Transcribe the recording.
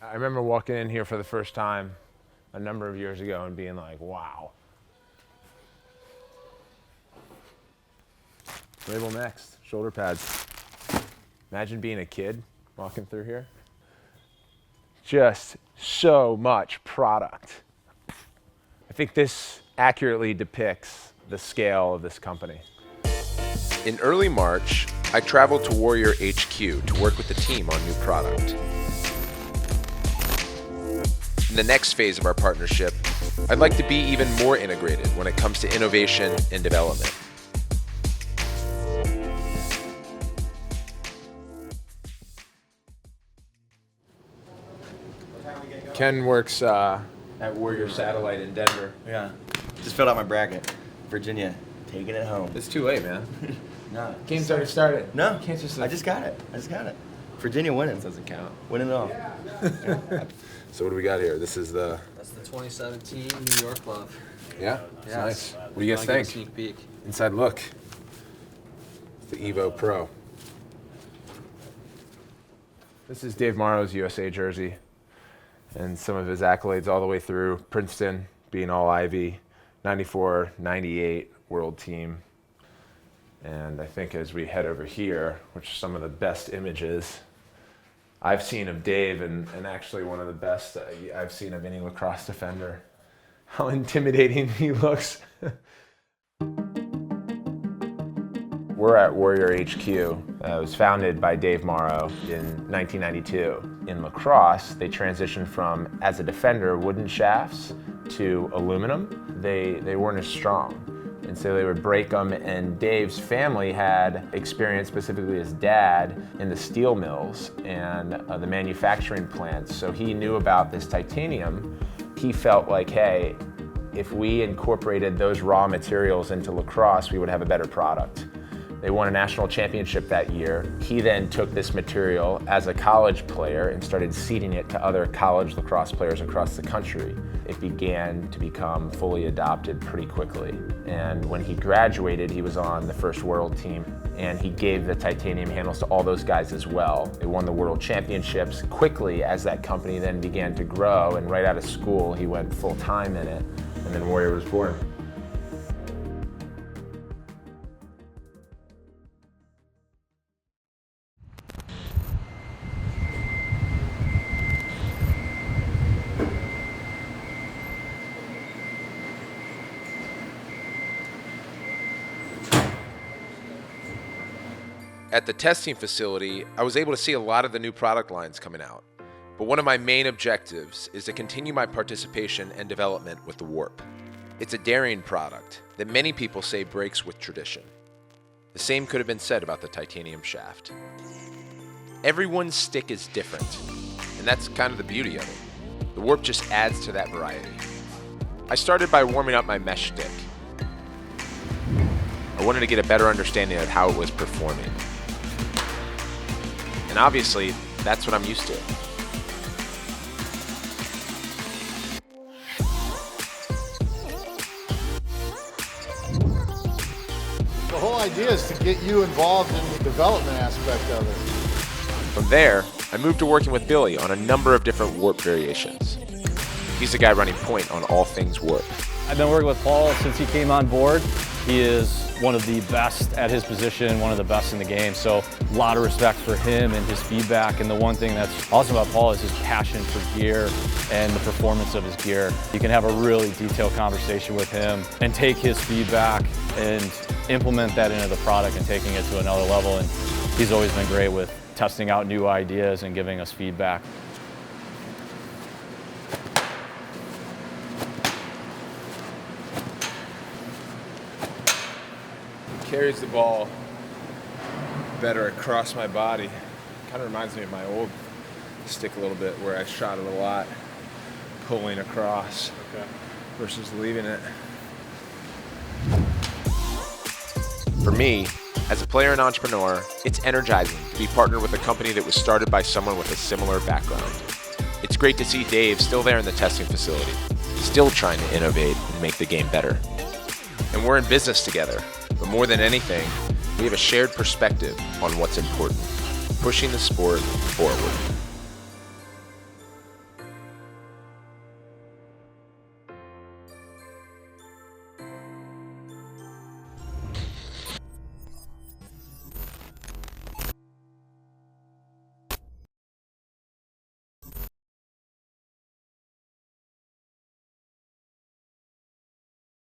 I remember walking in here for the first time a number of years ago and being like, wow. Rabil next, shoulder pads. Imagine being a kid walking through here. Just so much product. I think this accurately depicts the scale of this company. In early March, I traveled to Warrior HQ to work with the team on new product. In the next phase of our partnership, I'd like to be even more integrated when it comes to innovation and development. Ken works at Warrior Satellite in Denver. Yeah. Just filled out my bracket. Virginia, taking it home. It's too late, man. No. Game's already started. No. You can't just I just got it. Virginia winning. Doesn't count. Winning it all. So what do we got here? This is the... That's the 2017 New York Glove. Yeah? It's Yes. nice. What do you guys think? Sneak peek. Inside look. It's the Evo Pro. This is Dave Morrow's USA jersey and some of his accolades all the way through. Princeton being all Ivy, 94, 98 world team. And I think as we head over here, which are some of the best images I've seen of Dave, and actually one of the best I've seen of any lacrosse defender. How intimidating he looks. We're at Warrior HQ. It was founded by Dave Morrow in 1992. In lacrosse, they transitioned from, as a defender, wooden shafts to aluminum. They weren't as strong, and so they would break them, and Dave's family had experience, specifically his dad, in the steel mills and the manufacturing plants, so he knew about this titanium. He felt like, hey, if we incorporated those raw materials into lacrosse, we would have a better product. They won a national championship that year. He then took this material as a college player and started seeding it to other college lacrosse players across the country. It began to become fully adopted pretty quickly. And when he graduated, he was on the first world team, and he gave the titanium handles to all those guys as well. They won the world championships quickly as that company then began to grow, and right out of school, he went full time in it, and then Warrior was born. At the testing facility, I was able to see a lot of the new product lines coming out. But one of my main objectives is to continue my participation and development with the Warp. It's a daring product that many people say breaks with tradition. The same could have been said about the titanium shaft. Everyone's stick is different, and that's kind of the beauty of it. The Warp just adds to that variety. I started by warming up my mesh stick. I wanted to get a better understanding of how it was performing. And obviously, that's what I'm used to. The whole idea is to get you involved in the development aspect of it. From there, I moved to working with Billy on a number of different Warp variations. He's the guy running point on all things Warp. I've been working with Paul since he came on board. He is one of the best at his position, one of the best in the game. So a lot of respect for him and his feedback. And the one thing that's awesome about Paul is his passion for gear and the performance of his gear. You can have a really detailed conversation with him and take his feedback and implement that into the product and taking it to another level. And he's always been great with testing out new ideas and giving us feedback. Carries the ball better across my body. Kind of reminds me of my old stick a little bit, where I shot it a lot, pulling across versus leaving it. For me, as a player and entrepreneur, it's energizing to be partnered with a company that was started by someone with a similar background. It's great to see Dave still there in the testing facility, still trying to innovate and make the game better. And we're in business together, but more than anything, we have a shared perspective on what's important, pushing the sport forward.